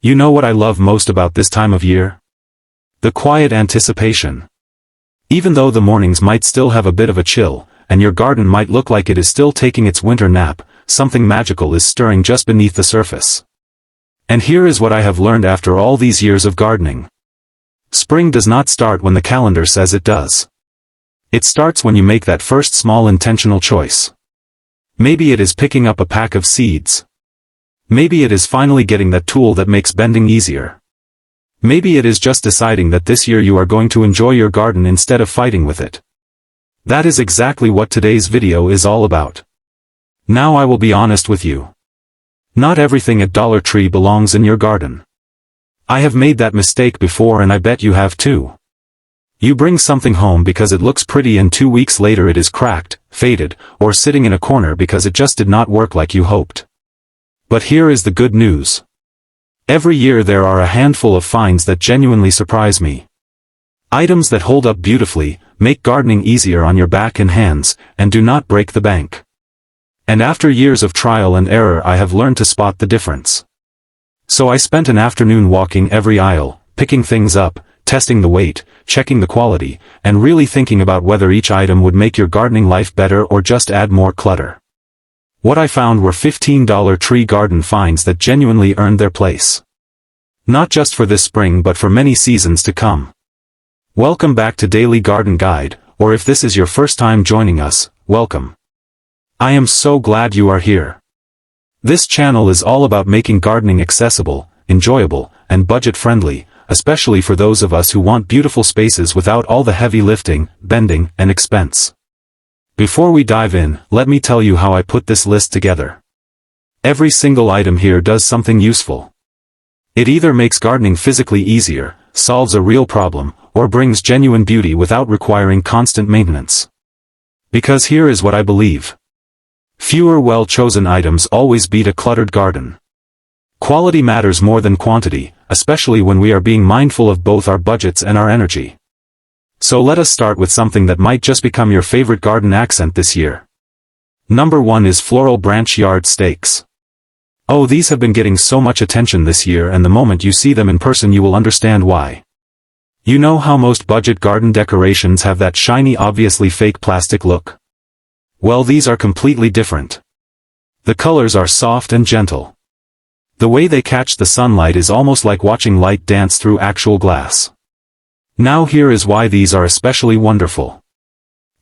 You know what I love most about this time of year? The quiet anticipation. Even though the mornings might still have a bit of a chill, and your garden might look like it is still taking its winter nap, something magical is stirring just beneath the surface. And here is what I have learned after all these years of gardening. Spring does not start when the calendar says it does. It starts when you make that first small intentional choice. Maybe it is picking up a pack of seeds. Maybe it is finally getting that tool that makes bending easier. Maybe it is just deciding that this year you are going to enjoy your garden instead of fighting with it. That is exactly what today's video is all about. Now I will be honest with you. Not everything at Dollar Tree belongs in your garden. I have made that mistake before and I bet you have too. You bring something home because it looks pretty and 2 weeks later it is cracked, faded, or sitting in a corner because it just did not work like you hoped. But here is the good news. Every year there are a handful of finds that genuinely surprise me. Items that hold up beautifully, make gardening easier on your back and hands, and do not break the bank. And after years of trial and error I have learned to spot the difference. So I spent an afternoon walking every aisle, picking things up, testing the weight, checking the quality, and really thinking about whether each item would make your gardening life better or just add more clutter. What I found were $15 tree garden finds that genuinely earned their place. Not just for this spring but for many seasons to come. Welcome back to Daily Garden Guide, or if this is your first time joining us, welcome. I am so glad you are here. This channel is all about making gardening accessible, enjoyable, and budget-friendly, especially for those of us who want beautiful spaces without all the heavy lifting, bending, and expense. Before we dive in, let me tell you how I put this list together. Every single item here does something useful. It either makes gardening physically easier, solves a real problem, or brings genuine beauty without requiring constant maintenance. Because here is what I believe. Fewer well-chosen items always beat a cluttered garden. Quality matters more than quantity, especially when we are being mindful of both our budgets and our energy. So let us start with something that might just become your favorite garden accent this year. Number 1 is floral branch yard stakes. Oh, these have been getting so much attention this year, and the moment you see them in person you will understand why. You know how most budget garden decorations have that shiny, obviously fake plastic look? Well, these are completely different. The colors are soft and gentle. The way they catch the sunlight is almost like watching light dance through actual glass. Now here is why these are especially wonderful.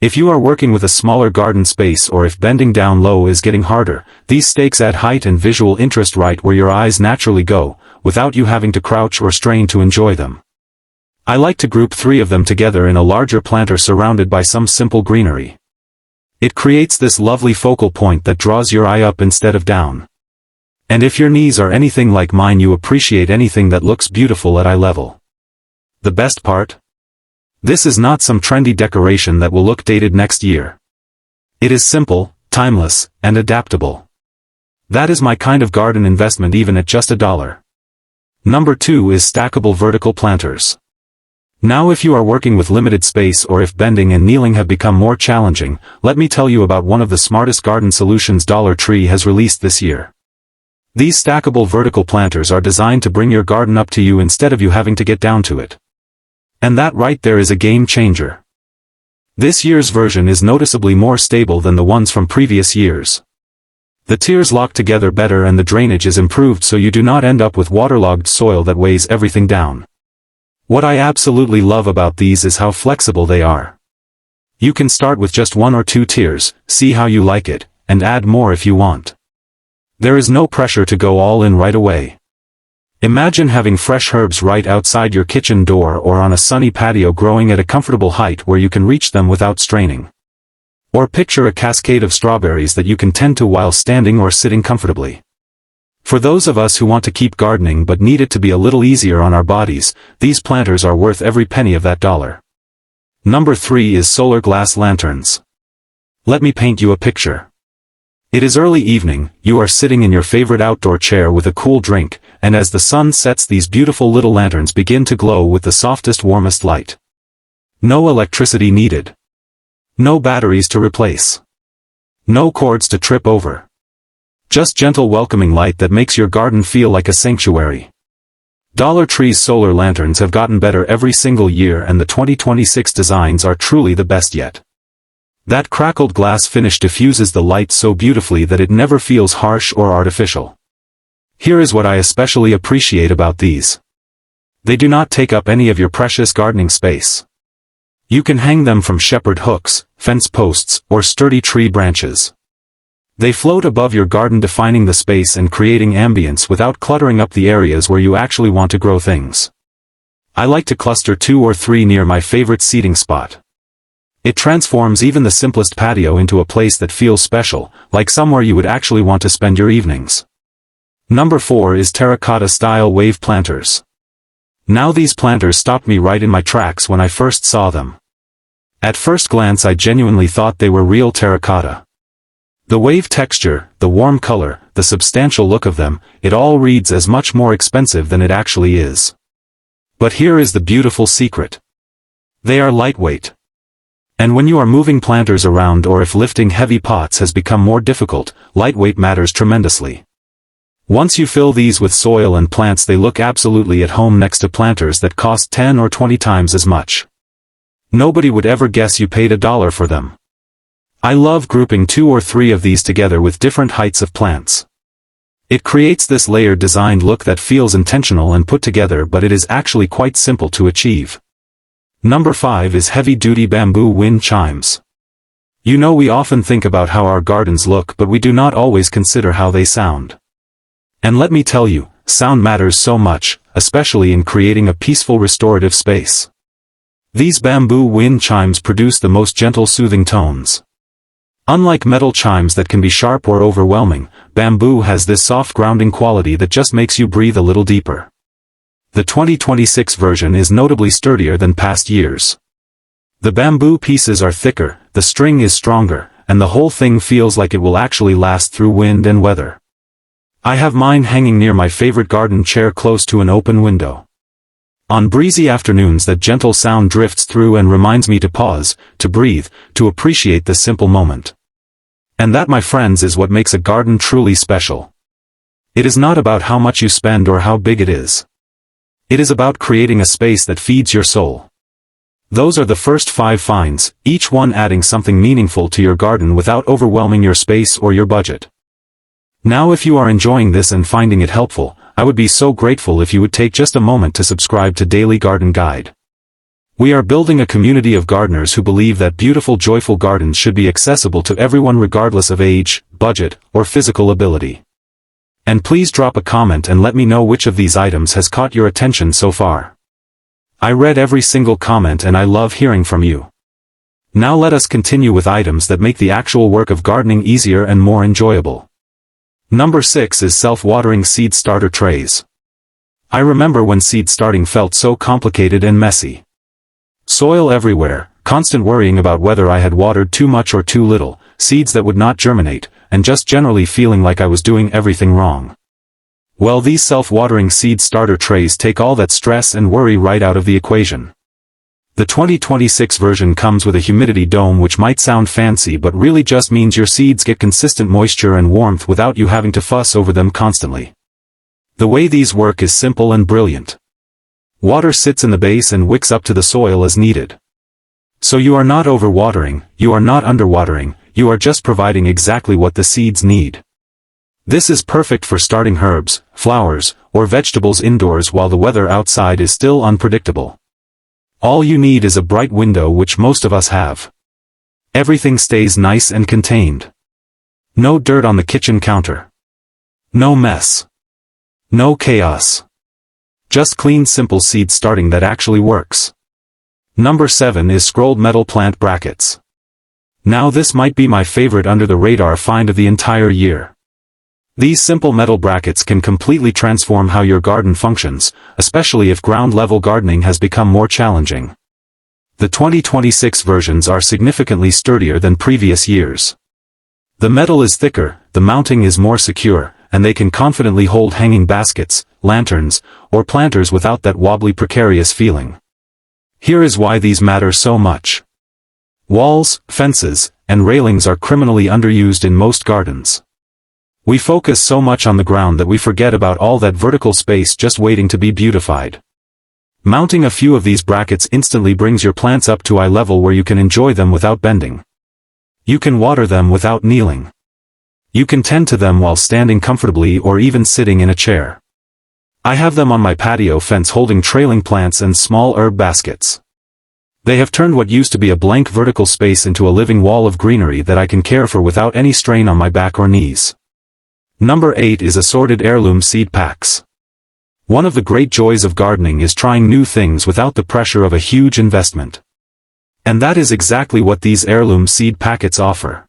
If you are working with a smaller garden space or if bending down low is getting harder, these stakes add height and visual interest right where your eyes naturally go, without you having to crouch or strain to enjoy them. I like to group 3 of them together in a larger planter surrounded by some simple greenery. It creates this lovely focal point that draws your eye up instead of down. And if your knees are anything like mine, you appreciate anything that looks beautiful at eye level. The best part? This is not some trendy decoration that will look dated next year. It is simple, timeless, and adaptable. That is my kind of garden investment even at just $1. Number 2 is stackable vertical planters. Now if you are working with limited space or if bending and kneeling have become more challenging, let me tell you about one of the smartest garden solutions Dollar Tree has released this year. These stackable vertical planters are designed to bring your garden up to you instead of you having to get down to it. And that right there is a game changer. This year's version is noticeably more stable than the ones from previous years. The tiers lock together better and the drainage is improved so you do not end up with waterlogged soil that weighs everything down. What I absolutely love about these is how flexible they are. You can start with just 1 or 2 tiers, see how you like it, and add more if you want. There is no pressure to go all in right away. Imagine having fresh herbs right outside your kitchen door or on a sunny patio growing at a comfortable height where you can reach them without straining. Or picture a cascade of strawberries that you can tend to while standing or sitting comfortably. For those of us who want to keep gardening but need it to be a little easier on our bodies, these planters are worth every penny of that dollar. Number 3 is solar glass lanterns. Let me paint you a picture. It is early evening, you are sitting in your favorite outdoor chair with a cool drink, and as the sun sets these beautiful little lanterns begin to glow with the softest, warmest light. No electricity needed. No batteries to replace. No cords to trip over. Just gentle welcoming light that makes your garden feel like a sanctuary. Dollar Tree's solar lanterns have gotten better every single year, and the 2026 designs are truly the best yet. That crackled glass finish diffuses the light so beautifully that it never feels harsh or artificial. Here is what I especially appreciate about these. They do not take up any of your precious gardening space. You can hang them from shepherd hooks, fence posts, or sturdy tree branches. They float above your garden, defining the space and creating ambience without cluttering up the areas where you actually want to grow things. I like to cluster 2 or 3 near my favorite seating spot. It transforms even the simplest patio into a place that feels special, like somewhere you would actually want to spend your evenings. Number 4 is terracotta-style wave planters. Now these planters stopped me right in my tracks when I first saw them. At first glance I genuinely thought they were real terracotta. The wave texture, the warm color, the substantial look of them, it all reads as much more expensive than it actually is. But here is the beautiful secret. They are lightweight. And when you are moving planters around, or if lifting heavy pots has become more difficult, lightweight matters tremendously. Once you fill these with soil and plants, they look absolutely at home next to planters that cost 10 or 20 times as much. Nobody would ever guess you paid $1 for them. I love grouping 2 or 3 of these together with different heights of plants. It creates this layered designed look that feels intentional and put together, but it is actually quite simple to achieve. Number 5 is heavy-duty bamboo wind chimes. You know, we often think about how our gardens look, but we do not always consider how they sound. And let me tell you, sound matters so much, especially in creating a peaceful restorative space. These bamboo wind chimes produce the most gentle, soothing tones. Unlike metal chimes that can be sharp or overwhelming, bamboo has this soft grounding quality that just makes you breathe a little deeper. The 2026 version is notably sturdier than past years. The bamboo pieces are thicker, the string is stronger, and the whole thing feels like it will actually last through wind and weather. I have mine hanging near my favorite garden chair close to an open window. On breezy afternoons, that gentle sound drifts through and reminds me to pause, to breathe, to appreciate the simple moment. And that, my friends, is what makes a garden truly special. It is not about how much you spend or how big it is. It is about creating a space that feeds your soul. Those are the first 5 finds, each one adding something meaningful to your garden without overwhelming your space or your budget. Now, if you are enjoying this and finding it helpful, I would be so grateful if you would take just a moment to subscribe to Daily Garden Guide. We are building a community of gardeners who believe that beautiful, joyful gardens should be accessible to everyone regardless of age, budget, or physical ability. And please drop a comment and let me know which of these items has caught your attention so far. I read every single comment and I love hearing from you. Now let us continue with items that make the actual work of gardening easier and more enjoyable. Number 6 is self-watering seed starter trays. I remember when seed starting felt so complicated and messy. Soil everywhere, constant worrying about whether I had watered too much or too little, seeds that would not germinate, and just generally feeling like I was doing everything wrong. Well, these self-watering seed starter trays take all that stress and worry right out of the equation. The 2026 version comes with a humidity dome, which might sound fancy but really just means your seeds get consistent moisture and warmth without you having to fuss over them constantly. The way these work is simple and brilliant. Water sits in the base and wicks up to the soil as needed. So you are not overwatering, you are not underwatering, you are just providing exactly what the seeds need. This is perfect for starting herbs, flowers, or vegetables indoors while the weather outside is still unpredictable. All you need is a bright window, which most of us have. Everything stays nice and contained. No dirt on the kitchen counter. No mess. No chaos. Just clean, simple seed starting that actually works. Number 7 is scrolled metal plant brackets. Now this might be my favorite under the radar find of the entire year. These simple metal brackets can completely transform how your garden functions, especially if ground level gardening has become more challenging. The 2026 versions are significantly sturdier than previous years. The metal is thicker, the mounting is more secure, and they can confidently hold hanging baskets, lanterns, or planters without that wobbly, precarious feeling. Here is why these matter so much. Walls, fences, and railings are criminally underused in most gardens. We focus so much on the ground that we forget about all that vertical space just waiting to be beautified. Mounting a few of these brackets instantly brings your plants up to eye level where you can enjoy them without bending. You can water them without kneeling. You can tend to them while standing comfortably or even sitting in a chair. I have them on my patio fence holding trailing plants and small herb baskets. They have turned what used to be a blank vertical space into a living wall of greenery that I can care for without any strain on my back or knees. Number 8 is assorted heirloom seed packs. One of the great joys of gardening is trying new things without the pressure of a huge investment. And that is exactly what these heirloom seed packets offer.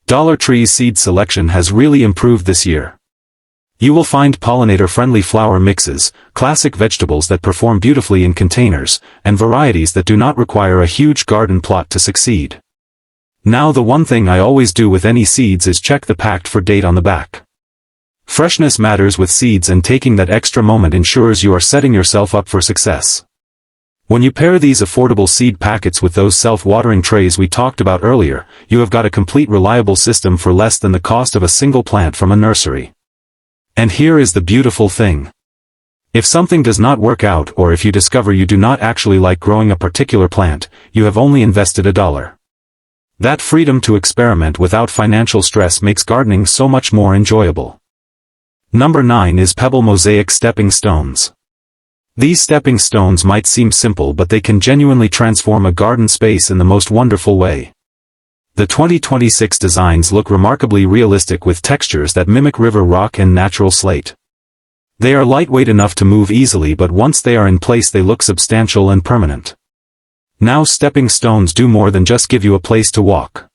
Dollar Tree's seed selection has really improved this year. You will find pollinator-friendly flower mixes, classic vegetables that perform beautifully in containers, and varieties that do not require a huge garden plot to succeed. Now the one thing I always do with any seeds is check the packed for date on the back. Freshness matters with seeds, and taking that extra moment ensures you are setting yourself up for success. When you pair these affordable seed packets with those self-watering trays we talked about earlier, you have got a complete reliable system for less than the cost of a single plant from a nursery. And here is the beautiful thing. If something does not work out, or if you discover you do not actually like growing a particular plant, you have only invested $1. That freedom to experiment without financial stress makes gardening so much more enjoyable. Number 9 is pebble mosaic stepping stones. These stepping stones might seem simple, but they can genuinely transform a garden space in the most wonderful way. The 2026 designs look remarkably realistic with textures that mimic river rock and natural slate. They are lightweight enough to move easily, but once they are in place they look substantial and permanent. Now stepping stones do more than just give you a place to walk.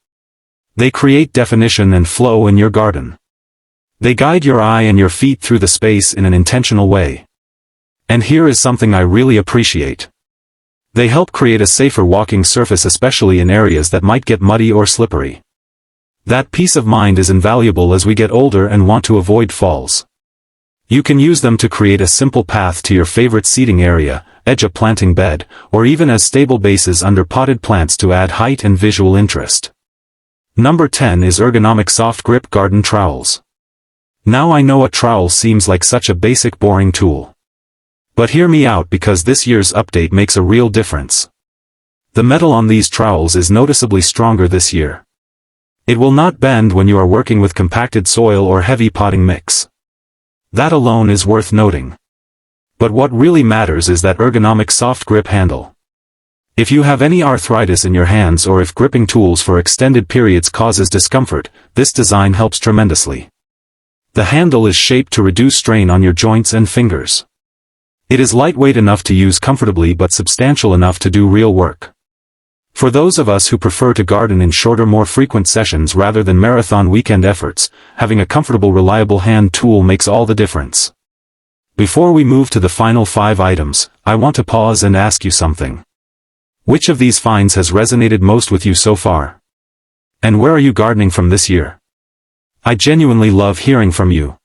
They create definition and flow in your garden. They guide your eye and your feet through the space in an intentional way. And here is something I really appreciate. They help create a safer walking surface, especially in areas that might get muddy or slippery. That peace of mind is invaluable as we get older and want to avoid falls. You can use them to create a simple path to your favorite seating area, edge a planting bed, or even as stable bases under potted plants to add height and visual interest. Number 10 is Ergonomic soft grip garden trowels. Now I know a trowel seems like such a basic, boring tool. But hear me out, because this year's update makes a real difference. The metal on these trowels is noticeably stronger this year. It will not bend when you are working with compacted soil or heavy potting mix. That alone is worth noting. But what really matters is that ergonomic soft grip handle. If you have any arthritis in your hands, or if gripping tools for extended periods causes discomfort, this design helps tremendously. The handle is shaped to reduce strain on your joints and fingers. It is lightweight enough to use comfortably but substantial enough to do real work. For those of us who prefer to garden in shorter, more frequent sessions rather than marathon weekend efforts, having a comfortable, reliable hand tool makes all the difference. Before we move to the final 5 items, I want to pause and ask you something. Which of these finds has resonated most with you so far? And where are you gardening from this year? I genuinely love hearing from you.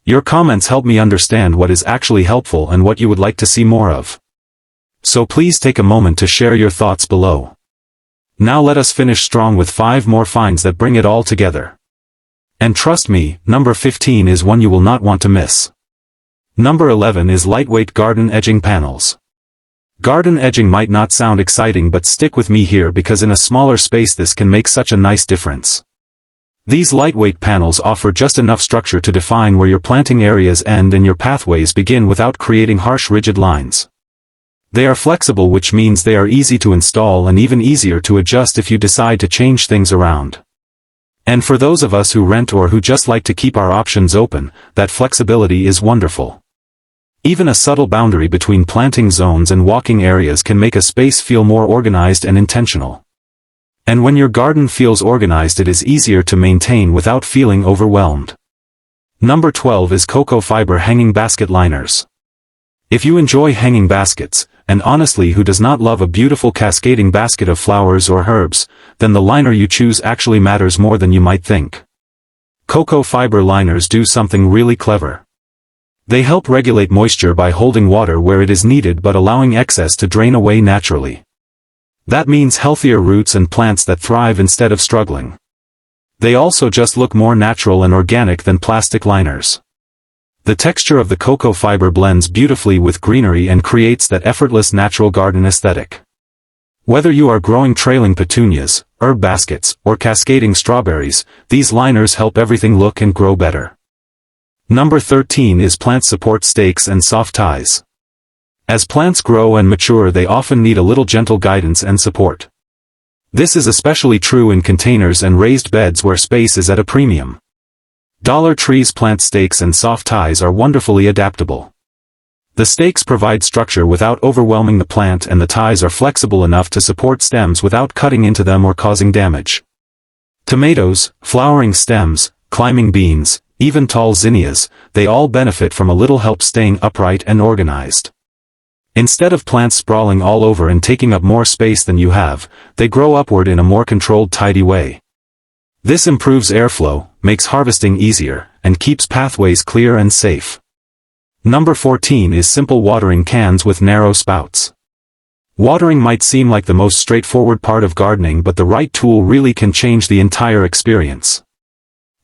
Your comments help me understand what is actually helpful and what you would like to see more of. So please take a moment to share your thoughts below. Now let us finish strong with 5 more finds that bring it all together. And trust me, number 15 is one you will not want to miss. Number 11 is lightweight garden edging panels. Garden edging might not sound exciting, but stick with me here, because in a smaller space this can make such a nice difference. These lightweight panels offer just enough structure to define where your planting areas end and your pathways begin without creating harsh, rigid lines. They are flexible, which means they are easy to install and even easier to adjust if you decide to change things around. And for those of us who rent or who just like to keep our options open, that flexibility is wonderful. Even a subtle boundary between planting zones and walking areas can make a space feel more organized and intentional. And when your garden feels organized, it is easier to maintain without feeling overwhelmed. Number 12 is cocoa fiber hanging basket liners. If you enjoy hanging baskets, and honestly, who does not love a beautiful cascading basket of flowers or herbs, then the liner you choose actually matters more than you might think. Cocoa fiber liners do something really clever. They help regulate moisture by holding water where it is needed but allowing excess to drain away naturally. That means healthier roots and plants that thrive instead of struggling. They also just look more natural and organic than plastic liners. The texture of the cocoa fiber blends beautifully with greenery and creates that effortless natural garden aesthetic. Whether you are growing trailing petunias, herb baskets, or cascading strawberries, these liners help everything look and grow better. Number 13 is plant support stakes and soft ties. As plants grow and mature, they often need a little gentle guidance and support. This is especially true in containers and raised beds where space is at a premium. Dollar Tree's plant stakes and soft ties are wonderfully adaptable. The stakes provide structure without overwhelming the plant, and the ties are flexible enough to support stems without cutting into them or causing damage. Tomatoes, flowering stems, climbing beans, even tall zinnias, they all benefit from a little help staying upright and organized. Instead of plants sprawling all over and taking up more space than you have, they grow upward in a more controlled, tidy way. This improves airflow, makes harvesting easier, and keeps pathways clear and safe. Number 14 is simple watering cans with narrow spouts. Watering might seem like the most straightforward part of gardening, but the right tool really can change the entire experience.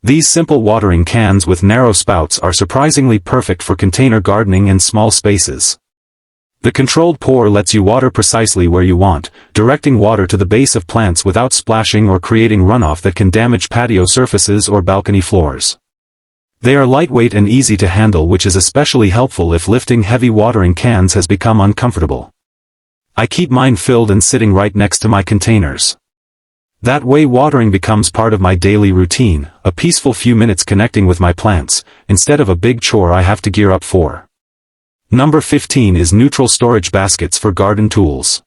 These simple watering cans with narrow spouts are surprisingly perfect for container gardening and small spaces. The controlled pour lets you water precisely where you want, directing water to the base of plants without splashing or creating runoff that can damage patio surfaces or balcony floors. They are lightweight and easy to handle, which is especially helpful if lifting heavy watering cans has become uncomfortable. I keep mine filled and sitting right next to my containers. That way watering becomes part of my daily routine, a peaceful few minutes connecting with my plants, instead of a big chore I have to gear up for. Number 15 is neutral storage baskets for garden tools.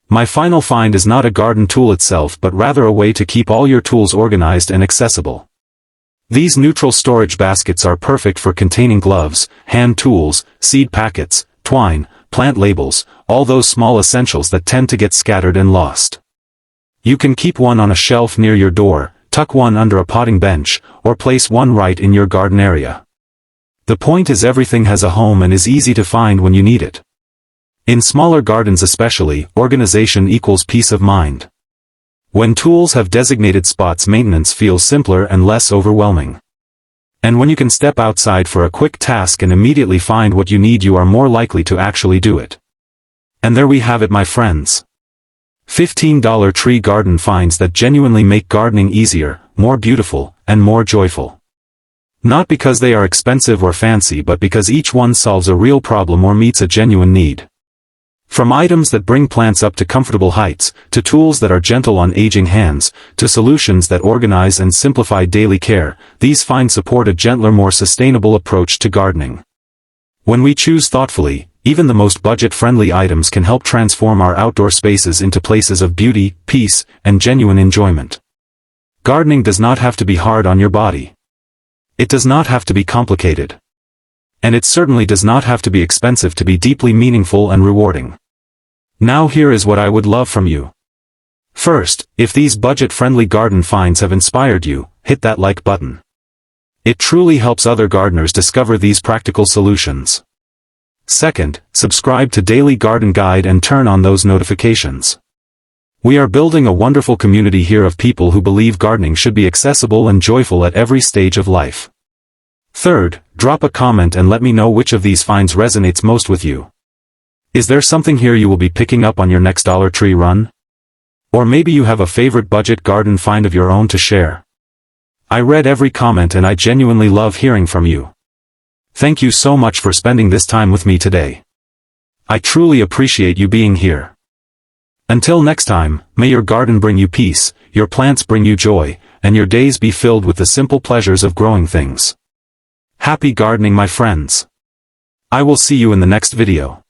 My final find is not a garden tool itself, but rather a way to keep all your tools organized and accessible. These neutral storage baskets are perfect for containing gloves, hand tools, seed packets, twine, plant labels, all those small essentials that tend to get scattered and lost. You can keep one on a shelf near your door, tuck one under a potting bench, or place one right in your garden area. The point is, everything has a home and is easy to find when you need it. In smaller gardens especially, organization equals peace of mind. When tools have designated spots, maintenance feels simpler and less overwhelming. And when you can step outside for a quick task and immediately find what you need, you are more likely to actually do it. And there we have it, my friends. 15 Dollar Tree garden finds that genuinely make gardening easier, more beautiful, and more joyful. Not because they are expensive or fancy, but because each one solves a real problem or meets a genuine need. From items that bring plants up to comfortable heights, to tools that are gentle on aging hands, to solutions that organize and simplify daily care, these finds support a gentler, more sustainable approach to gardening. When we choose thoughtfully, even the most budget-friendly items can help transform our outdoor spaces into places of beauty, peace, and genuine enjoyment. Gardening does not have to be hard on your body. It does not have to be complicated. And it certainly does not have to be expensive to be deeply meaningful and rewarding. Now here is what I would love from you. First, if these budget-friendly garden finds have inspired you, hit that like button. It truly helps other gardeners discover these practical solutions. Second, subscribe to Daily Garden Guide and turn on those notifications. We are building a wonderful community here of people who believe gardening should be accessible and joyful at every stage of life. Third, drop a comment and let me know which of these finds resonates most with you. Is there something here you will be picking up on your next Dollar Tree run? Or maybe you have a favorite budget garden find of your own to share. I read every comment and I genuinely love hearing from you. Thank you so much for spending this time with me today. I truly appreciate you being here. Until next time, may your garden bring you peace, your plants bring you joy, and your days be filled with the simple pleasures of growing things. Happy gardening, my friends. I will see you in the next video.